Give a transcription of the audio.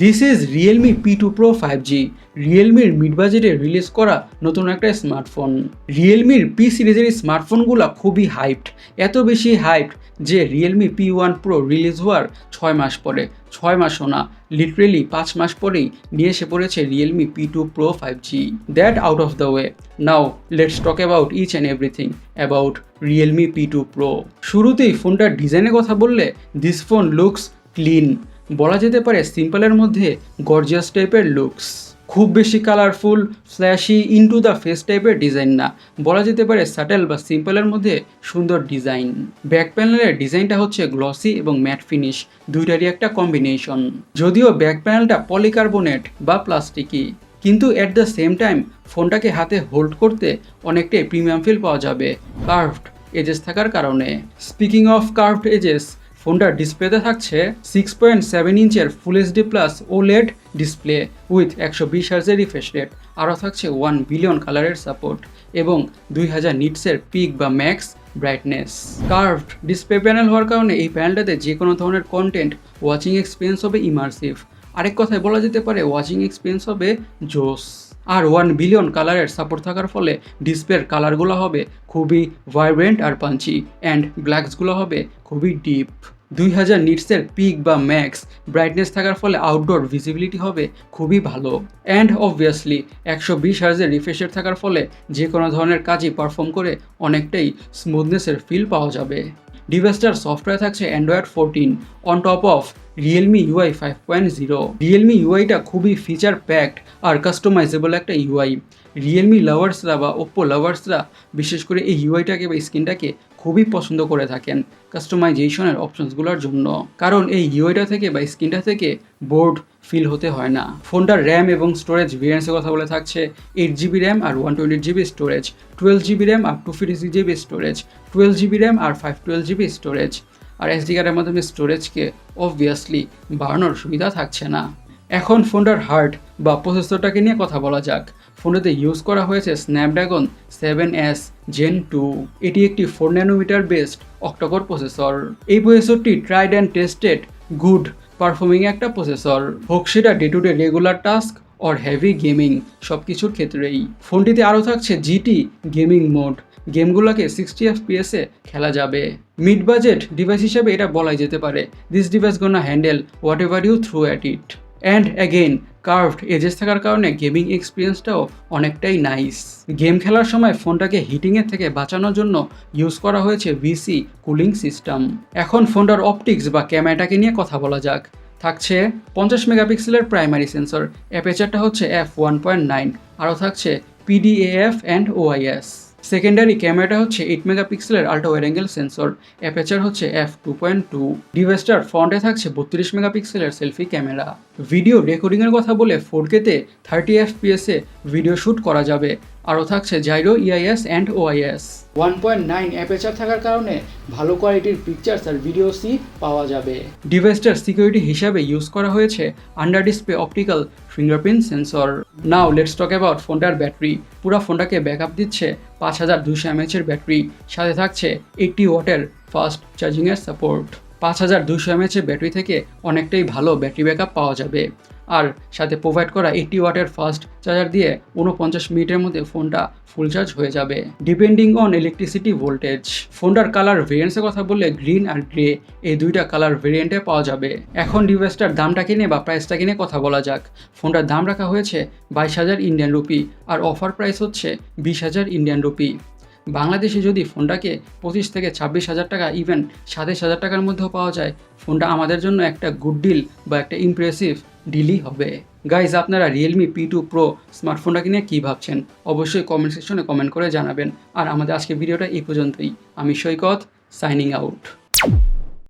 This is Realme P2 Pro 5G, রিয়েলমির mid বাজেটে release করা নতুন একটা স্মার্টফোন। রিয়েলমির পি সিরিজের স্মার্টফোনগুলো খুবই হাইপড, এত বেশি হাইপড যে রিয়েলমি P1 Pro রিলিজ হওয়ার 6 মাস পরে, 6 মাসও না, লিটারেলি 5 মাস পরেই নিয়ে এসে পড়েছে Realme P2 Pro 5G। That out of the way, now let's talk about each and everything about Realme P2 Pro। শুরুতেই ফোনটার ডিজাইনের কথা বললে দিস ফোন লুকস ক্লিন, বলা যেতে পারে সিম্পলের মধ্যে গর্জিয়াস টাইপের লুকস। খুব বেশি colourful, flashy, into the face টাইপের ডিজাইন না, বলা যেতে পারে সাটেল বা সিম্পলের মধ্যে সুন্দর ডিজাইন। ব্যাক প্যানেলের ডিজাইনটা হচ্ছে গ্লসি এবং ম্যাট ফিনিশ, দুইটারই একটা কম্বিনেশন। যদিও ব্যাক প্যানেলটা পলিকার্বনেট বা প্লাস্টিকই, কিন্তু অ্যাট দ্য সেম টাইম ফোনটাকে হাতে হোল্ড করতে অনেকটাই প্রিমিয়াম ফিল পাওয়া যাবে কার্ভড এজেস থাকার কারণে। স্পিকিং অফ কার্ভড এজেস, ফোনটার ডিসপ্লেতে থাকছে 6.7 ইঞ্চের full HD plus OLED display with 120 হার্জের রিফ্রেশ রেট, আরও থাকছে 1 বিলিয়ন কালারের সাপোর্ট এবং 2000 নিটসের পিক বা max brightness. Curved display panel হওয়ার কারণে এই প্যানেলটাতে যে কোনো ধরনের কন্টেন্ট ওয়াচিং এক্সপিরিয়েন্স হবে ইমার্সিভ, আরেক কথায় বলা যেতে পারে ওয়াচিং এক্সপিরিয়েন্স হবে জোস। আর 1 বিলিয়ন কালারের সাপোর্ট থাকার ফলে ডিসপ্লের কালারগুলো হবে খুবই ভাইব্রেন্ট আর পাঞ্চি, অ্যান্ড ব্ল্যাকসগুলো হবে খুবই ডিপ। 2000 নিটসের পিক বা ম্যাক্স ব্রাইটনেস থাকার ফলে আউটডোর ভিজিবিলিটি হবে খুবই ভালো, অ্যান্ড অবভিয়াসলি 120 হার্জের রিফ্রেশ রেট থাকার ফলে যে কোনো ধরনের কাজই পারফর্ম করে অনেকটাই স্মুথনেসের ফিল পাওয়া যাবে। ডিভাইসটার সফটওয়্যার থাকছে Android 14 on top of Realme UI 5.0। Realme ইউআইটা খুবই ফিচার প্যাকড আর কাস্টমাইজেবল একটা ইউআই। রিয়েলমি লাভার্সরা বা ওপ্পো লাভার্সরা বিশেষ করে এই ইউআইটাকে বা স্ক্রিনটাকে খুবই পছন্দ করে থাকেন কাস্টমাইজেশনের অপশনসগুলোর জন্য, কারণ এই ইউআইটা থেকে বা স্ক্রিনটা থেকে বোর্ড ফিল হতে হয় না। ফোনটার র্যাম এবং স্টোরেজ ভেরিয়েন্টসের কথা বলে থাকছে 8GB র্যাম আর 128GB স্টোরেজ, 12GB র্যাম আর 256GB স্টোরেজ, 12GB র্যাম আর 512GB স্টোরেজ। আর এসডি কার্ডের মাধ্যমে স্টোরেজকে অবভিয়াসলি বাড়ানোর সুবিধা থাকছে না। এখন ফোনটার হার্ড বা প্রসেসরটাকে নিয়ে কথা বলা যাক। ফোনটাতে ইউজ করা হয়েছে স্ন্যাপড্রাগন 7S Gen 2। এটি একটি 4 ন্যানোমিটার বেসড অক্টাকোর প্রসেসর। এই প্রসেসরটি tried and tested good performing একটা প্রসেসর, হোক সেটা day to day regular task or heavy gaming, সব কিছুর ক্ষেত্রেই। ফোনটিতে আরও থাকছে জিটি গেমিং মোড, গেমগুলোকে 60 FPS-এ খেলা যাবে। মিড বাজেট ডিভাইস হিসেবে এটা বলাই যেতে পারে this device gonna handle what you throw at it. And again curved edges থাকার কারণে গেমিং এক্সপিরিয়েন্সটাও অনেকটাই নাইস। গেম খেলার সময় ফোনটাকে হিটিংয়ের থেকে বাঁচানোর জন্য ইউজ করা হয়েছে ভিসি কুলিং সিস্টেম। এখন ফোনটার অপটিক্স বা ক্যামেরাটাকে নিয়ে কথা বলা যাক। থাকছে 50 মেগাপিক্সেলের প্রাইমারি সেন্সর, অ্যাপারচারটা হচ্ছে f1.9, আরও থাকছে PDAF অ্যান্ড OIS। সেকেন্ডারি ক্যামেরাটা হচ্ছে 8 মেগাপিক্সেলের ultra wide angle sensor, aperture হচ্ছে f2.2। ডিভাইসটার ফ্রন্টে থাকছে 32 মেগাপিক্সেলের সেলফি ক্যামেরা। ভিডিও রেকর্ডিংয়ের কথা বলে 4K-তে 30 FPS-এ ভিডিও শ্যুট করা যাবে, আরও থাকছে gyro EIS and OIS। 1.9 aperture থাকার কারণে ভালো কোয়ালিটির পিকচার্স আর ভিডিও সি পাওয়া যাবে। ডিভাইসটার সিকিউরিটি হিসাবে ইউজ করা হয়েছে under display optical fingerprint sensor. Now let's talk about ফোনটার ব্যাটারি। পুরো ফোনটাকে ব্যাকআপ দিচ্ছে 5200 mAh ব্যাটারি, সাথে থাকছে 80 ওয়াটের ফাস্ট চার্জিংয়ের সাপোর্ট। 5200 mAh ব্যাটারি থেকে অনেকটাই ভালো ব্যাটারি ব্যাকআপ পাওয়া যাবে, আর সাথে প্রোভাইড করা 80 ওয়াটের ফাস্ট চার্জার দিয়ে 49 মিনিটের মধ্যে ফোনটা ফুল চার্জ হয়ে যাবে ডিপেন্ডিং অন ইলেকট্রিসিটি ভোল্টেজ। ফোনটার কালার ভেরিয়েন্টসের কথা বললে গ্রিন আর গ্রে এই দুইটা কালার ভেরিয়েন্টে পাওয়া যাবে। এখন ডিভাইসটার দামটাকে নিয়ে বা প্রাইসটাকে নিয়ে কথা বলা যাক। ফোনটার দাম রাখা হয়েছে 22,000 ইন্ডিয়ান রুপি, আর অফার প্রাইস হচ্ছে 20,000 ইন্ডিয়ান রুপি। বাংলাদেশে যদি ফোনটাকে 25 থেকে 26,000 টাকা, ইভেন 27,000 টাকার মধ্যেও পাওয়া যায়, ফোনটা আমাদের জন্য একটা গুড ডিল বা একটা ইমপ্রেসিভ ডিলই হবে। গাইজ, আপনারা রিয়েলমি P2 Pro স্মার্টফোনটাকে নিয়ে কী ভাবছেন অবশ্যই কমেন্ট সেকশনে কমেন্ট করে জানাবেন। আর আমাদের আজকের ভিডিওটা এই পর্যন্তই। আমি সৈকত, সাইনিং আউট।